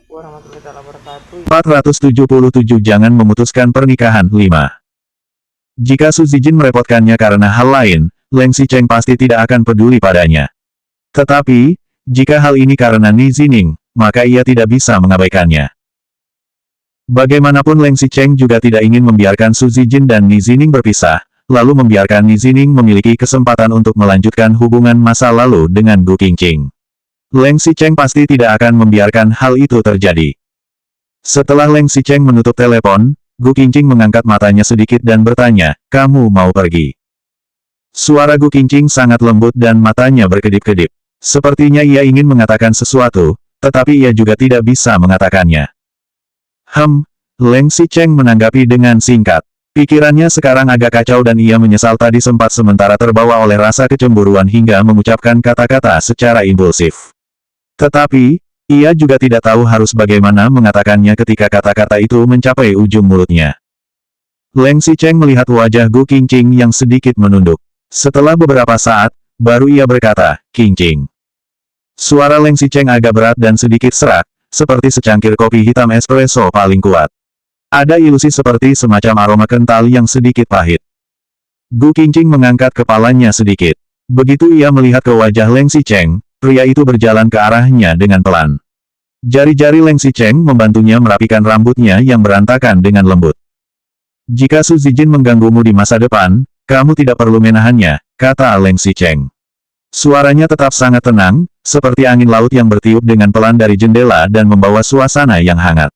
warahmatullahi wabarakatuh. 477 Jangan memutuskan pernikahan. 5. Jika Su Zijin merepotkannya karena hal lain, Leng Xicheng pasti tidak akan peduli padanya. Tetapi, jika hal ini karena Ni Zining, maka ia tidak bisa mengabaikannya. Bagaimanapun Leng Xicheng juga tidak ingin membiarkan Su Zijin dan Ni Zining berpisah, lalu membiarkan Ni Zining memiliki kesempatan untuk melanjutkan hubungan masa lalu dengan Gu Qingqing. Leng Xicheng pasti tidak akan membiarkan hal itu terjadi. Setelah Leng Xicheng menutup telepon, Gu Qingqing mengangkat matanya sedikit dan bertanya, "Kamu mau pergi?" Suara Gu Qingqing sangat lembut dan matanya berkedip-kedip. Sepertinya ia ingin mengatakan sesuatu, tetapi ia juga tidak bisa mengatakannya. Leng Xicheng menanggapi dengan singkat. Pikirannya sekarang agak kacau dan ia menyesal tadi sempat sementara terbawa oleh rasa kecemburuan hingga mengucapkan kata-kata secara impulsif. Tetapi, ia juga tidak tahu harus bagaimana mengatakannya ketika kata-kata itu mencapai ujung mulutnya. Leng Xicheng melihat wajah Gu Qingqing yang sedikit menunduk. Setelah beberapa saat, baru ia berkata, "Qingqing." Suara Leng Xicheng agak berat dan sedikit serak, seperti secangkir kopi hitam espresso paling kuat. Ada ilusi seperti semacam aroma kental yang sedikit pahit. Gu Qingqing mengangkat kepalanya sedikit. Begitu ia melihat ke wajah Leng Xicheng, pria itu berjalan ke arahnya dengan pelan. Jari-jari Leng Xicheng membantunya merapikan rambutnya yang berantakan dengan lembut. "Jika Su Zijin mengganggumu di masa depan, kamu tidak perlu menahannya," kata Leng Xicheng. Suaranya tetap sangat tenang, seperti angin laut yang bertiup dengan pelan dari jendela dan membawa suasana yang hangat.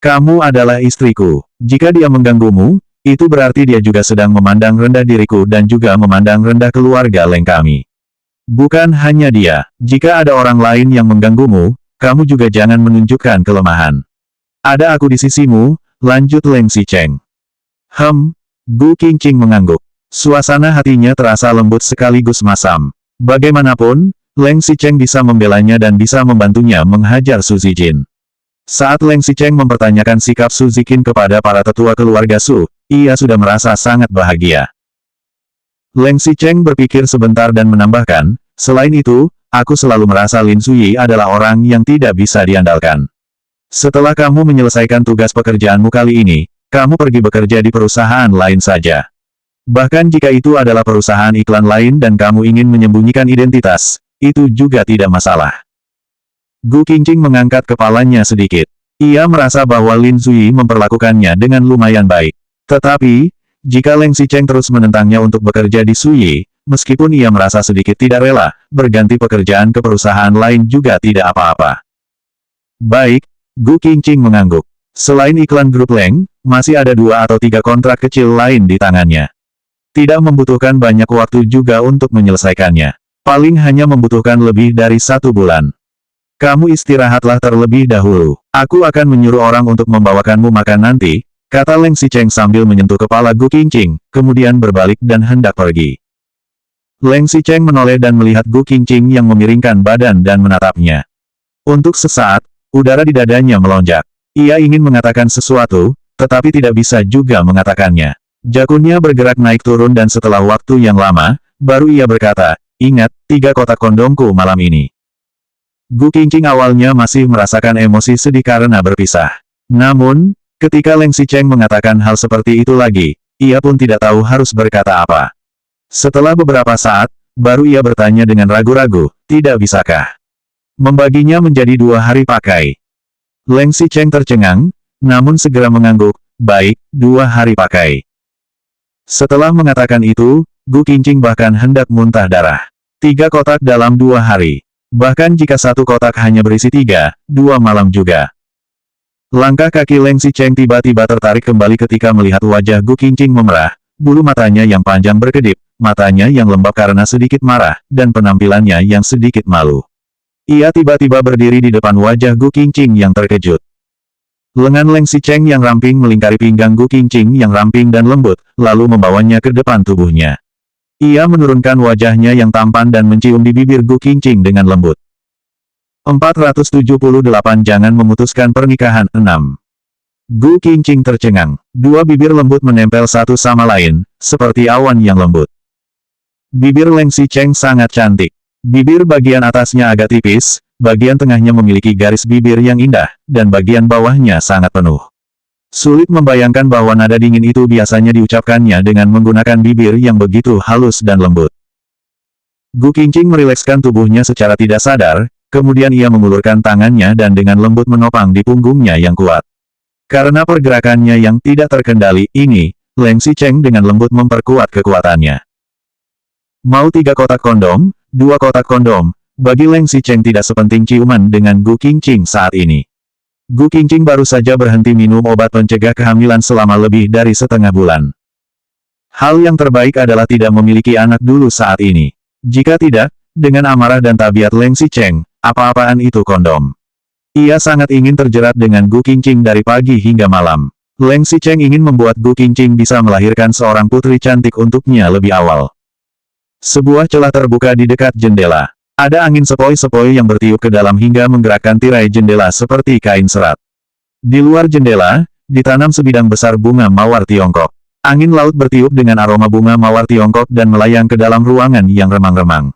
"Kamu adalah istriku. Jika dia mengganggumu, itu berarti dia juga sedang memandang rendah diriku dan juga memandang rendah keluarga Leng kami. Bukan hanya dia, jika ada orang lain yang mengganggumu, kamu juga jangan menunjukkan kelemahan. Ada aku di sisimu," lanjut Leng Xicheng. Gu Qingqing mengangguk. Suasana hatinya terasa lembut sekaligus masam. Bagaimanapun, Leng Xicheng bisa membelanya dan bisa membantunya menghajar Su Zijin. Saat Leng Xicheng mempertanyakan sikap Su Ziqin kepada para tetua keluarga Su, ia sudah merasa sangat bahagia. Leng Xicheng berpikir sebentar dan menambahkan, "Selain itu, aku selalu merasa Lin Suyi adalah orang yang tidak bisa diandalkan. Setelah kamu menyelesaikan tugas pekerjaanmu kali ini, kamu pergi bekerja di perusahaan lain saja. Bahkan jika itu adalah perusahaan iklan lain dan kamu ingin menyembunyikan identitas, itu juga tidak masalah." Gu Qingqing mengangkat kepalanya sedikit. Ia merasa bahwa Lin Suyi memperlakukannya dengan lumayan baik. Tetapi, jika Leng Xicheng terus menentangnya untuk bekerja di Suyi, meskipun ia merasa sedikit tidak rela, berganti pekerjaan ke perusahaan lain juga tidak apa-apa. "Baik," Gu Qingqing mengangguk. Selain iklan grup Leng, masih ada 2 atau 3 kontrak kecil lain di tangannya. Tidak membutuhkan banyak waktu juga untuk menyelesaikannya. Paling hanya membutuhkan lebih dari 1 bulan. "Kamu istirahatlah terlebih dahulu. Aku akan menyuruh orang untuk membawakanmu makan nanti," kata Leng Xicheng sambil menyentuh kepala Gu Qingqing, kemudian berbalik dan hendak pergi. Leng Xicheng menoleh dan melihat Gu Qingqing yang memiringkan badan dan menatapnya. Untuk sesaat, udara di dadanya melonjak. Ia ingin mengatakan sesuatu, tetapi tidak bisa juga mengatakannya. Jakunnya bergerak naik turun dan setelah waktu yang lama, baru ia berkata, "Ingat, 3 kotak kondomku malam ini." Gu Qingqing awalnya masih merasakan emosi sedih karena berpisah. Namun, ketika Leng Xicheng mengatakan hal seperti itu lagi, ia pun tidak tahu harus berkata apa. Setelah beberapa saat, baru ia bertanya dengan ragu-ragu, "Tidak bisakah membaginya menjadi 2 hari pakai?" Leng Xicheng tercengang, namun segera mengangguk, "Baik, 2 hari pakai." Setelah mengatakan itu, Gu Qingqing bahkan hendak muntah darah. 3 kotak dalam 2 hari. Bahkan jika 1 kotak hanya berisi 3, 2 malam juga. Langkah kaki Leng Xicheng tiba-tiba tertarik kembali ketika melihat wajah Gu Qingqing memerah, bulu matanya yang panjang berkedip, matanya yang lembab karena sedikit marah, dan penampilannya yang sedikit malu. Ia tiba-tiba berdiri di depan wajah Gu Qingqing yang terkejut. Lengan Leng Xicheng yang ramping melingkari pinggang Gu Qingqing yang ramping dan lembut, lalu membawanya ke depan tubuhnya. Ia menurunkan wajahnya yang tampan dan mencium di bibir Gu Qingqing dengan lembut. 478 Jangan memutuskan pernikahan. 6. Gu Qingqing tercengang. 2 bibir lembut menempel satu sama lain, seperti awan yang lembut. Bibir Leng Xicheng sangat cantik. Bibir bagian atasnya agak tipis, bagian tengahnya memiliki garis bibir yang indah, dan bagian bawahnya sangat penuh. Sulit membayangkan bahwa nada dingin itu biasanya diucapkannya dengan menggunakan bibir yang begitu halus dan lembut. Gu Qingqing merilekskan tubuhnya secara tidak sadar, kemudian ia mengulurkan tangannya dan dengan lembut menopang di punggungnya yang kuat. Karena pergerakannya yang tidak terkendali ini, Leng Xicheng dengan lembut memperkuat kekuatannya. Mau 3 kotak kondom, 2 kotak kondom, bagi Leng Xicheng tidak sepenting ciuman dengan Gu Qingqing saat ini. Gu Qingqing baru saja berhenti minum obat pencegah kehamilan selama lebih dari setengah bulan. Hal yang terbaik adalah tidak memiliki anak dulu saat ini. Jika tidak, dengan amarah dan tabiat Leng Xicheng, apa-apaan itu kondom. Ia sangat ingin terjerat dengan Gu Qingqing dari pagi hingga malam. Leng Xicheng ingin membuat Gu Qingqing bisa melahirkan seorang putri cantik untuknya lebih awal. Sebuah celah terbuka di dekat jendela. Ada angin sepoi-sepoi yang bertiup ke dalam hingga menggerakkan tirai jendela seperti kain serat. Di luar jendela, ditanam sebidang besar bunga mawar Tiongkok. Angin laut bertiup dengan aroma bunga mawar Tiongkok dan melayang ke dalam ruangan yang remang-remang.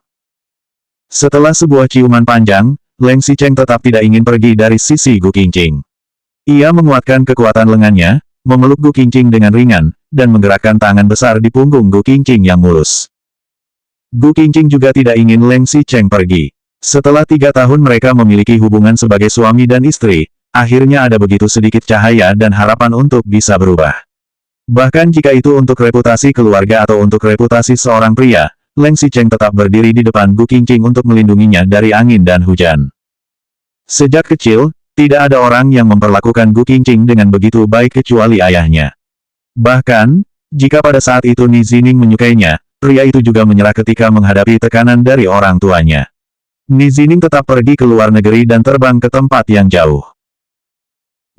Setelah sebuah ciuman panjang, Leng Xicheng tetap tidak ingin pergi dari sisi Gu Qingqing. Ia menguatkan kekuatan lengannya, memeluk Gu Qingqing dengan ringan, dan menggerakkan tangan besar di punggung Gu Qingqing yang mulus. Gu Qingqing juga tidak ingin Leng Xicheng pergi. Setelah 3 tahun mereka memiliki hubungan sebagai suami dan istri, akhirnya ada begitu sedikit cahaya dan harapan untuk bisa berubah. Bahkan jika itu untuk reputasi keluarga atau untuk reputasi seorang pria, Leng Xicheng tetap berdiri di depan Gu Qingqing untuk melindunginya dari angin dan hujan. Sejak kecil, tidak ada orang yang memperlakukan Gu Qingqing dengan begitu baik kecuali ayahnya. Bahkan, jika pada saat itu Ni Zining menyukainya, pria itu juga menyerah ketika menghadapi tekanan dari orang tuanya. Ni Zining tetap pergi ke luar negeri dan terbang ke tempat yang jauh.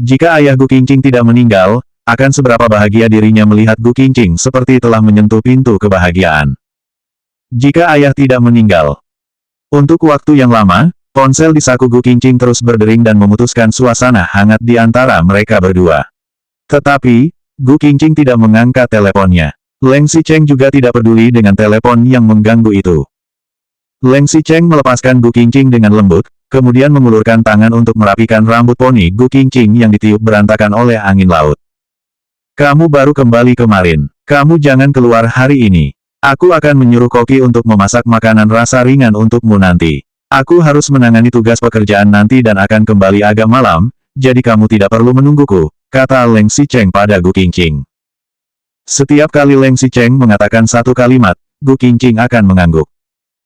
Jika ayah Gu Qingqing tidak meninggal, akan seberapa bahagia dirinya melihat Gu Qingqing seperti telah menyentuh pintu kebahagiaan. Jika ayah tidak meninggal. Untuk waktu yang lama, ponsel di saku Gu Qingqing terus berdering dan memutuskan suasana hangat di antara mereka berdua. Tetapi, Gu Qingqing tidak mengangkat teleponnya. Leng Xicheng juga tidak peduli dengan telepon yang mengganggu itu. Leng Xicheng melepaskan Gu Qingqing dengan lembut, kemudian mengulurkan tangan untuk merapikan rambut poni Gu Qingqing yang ditiup berantakan oleh angin laut. Kamu baru kembali kemarin. Kamu jangan keluar hari ini. Aku akan menyuruh koki untuk memasak makanan rasa ringan untukmu nanti. Aku harus menangani tugas pekerjaan nanti dan akan kembali agak malam, jadi kamu tidak perlu menungguku, kata Leng Xicheng pada Gu Qingqing. Setiap kali Leng Xicheng mengatakan satu kalimat, Gu Qingqing akan mengangguk.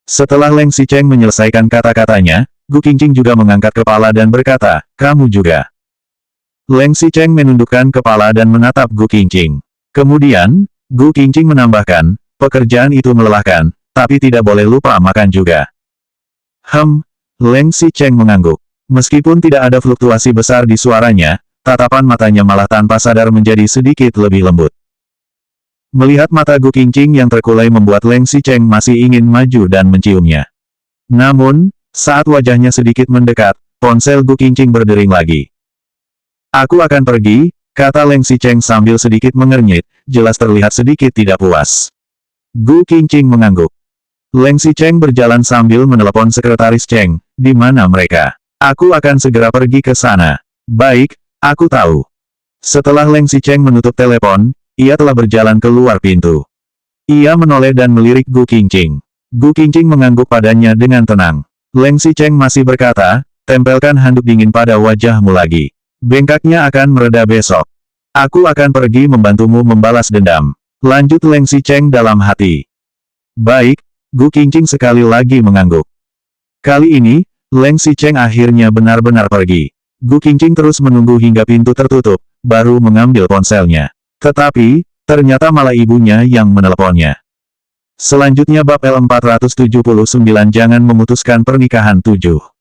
Setelah Leng Xicheng menyelesaikan kata-katanya, Gu Qingqing juga mengangkat kepala dan berkata, kamu juga. Leng Xicheng menundukkan kepala dan menatap Gu Qingqing. Kemudian, Gu Qingqing menambahkan, pekerjaan itu melelahkan, tapi tidak boleh lupa makan juga. Leng Xicheng mengangguk. Meskipun tidak ada fluktuasi besar di suaranya, tatapan matanya malah tanpa sadar menjadi sedikit lebih lembut. Melihat mata Gu Qingqing yang terkulai membuat Leng Xicheng masih ingin maju dan menciumnya. Namun, saat wajahnya sedikit mendekat, ponsel Gu Qingqing berdering lagi. Aku akan pergi, kata Leng Xicheng sambil sedikit mengernyit, jelas terlihat sedikit tidak puas. Gu Qingqing mengangguk. Leng Xicheng berjalan sambil menelepon sekretaris Cheng, di mana mereka? Aku akan segera pergi ke sana. Baik, aku tahu. Setelah Leng Xicheng menutup telepon, ia telah berjalan keluar pintu. Ia menoleh dan melirik Gu Qingqing. Gu Qingqing mengangguk padanya dengan tenang. Leng Xicheng masih berkata, tempelkan handuk dingin pada wajahmu lagi. Bengkaknya akan mereda besok. Aku akan pergi membantumu membalas dendam. Lanjut Leng Xicheng dalam hati. Baik, Gu Qingqing sekali lagi mengangguk. Kali ini, Leng Xicheng akhirnya benar-benar pergi. Gu Qingqing terus menunggu hingga pintu tertutup, baru mengambil ponselnya. Tetapi, ternyata malah ibunya yang meneleponnya. Selanjutnya bab L479 jangan memutuskan pernikahan 7.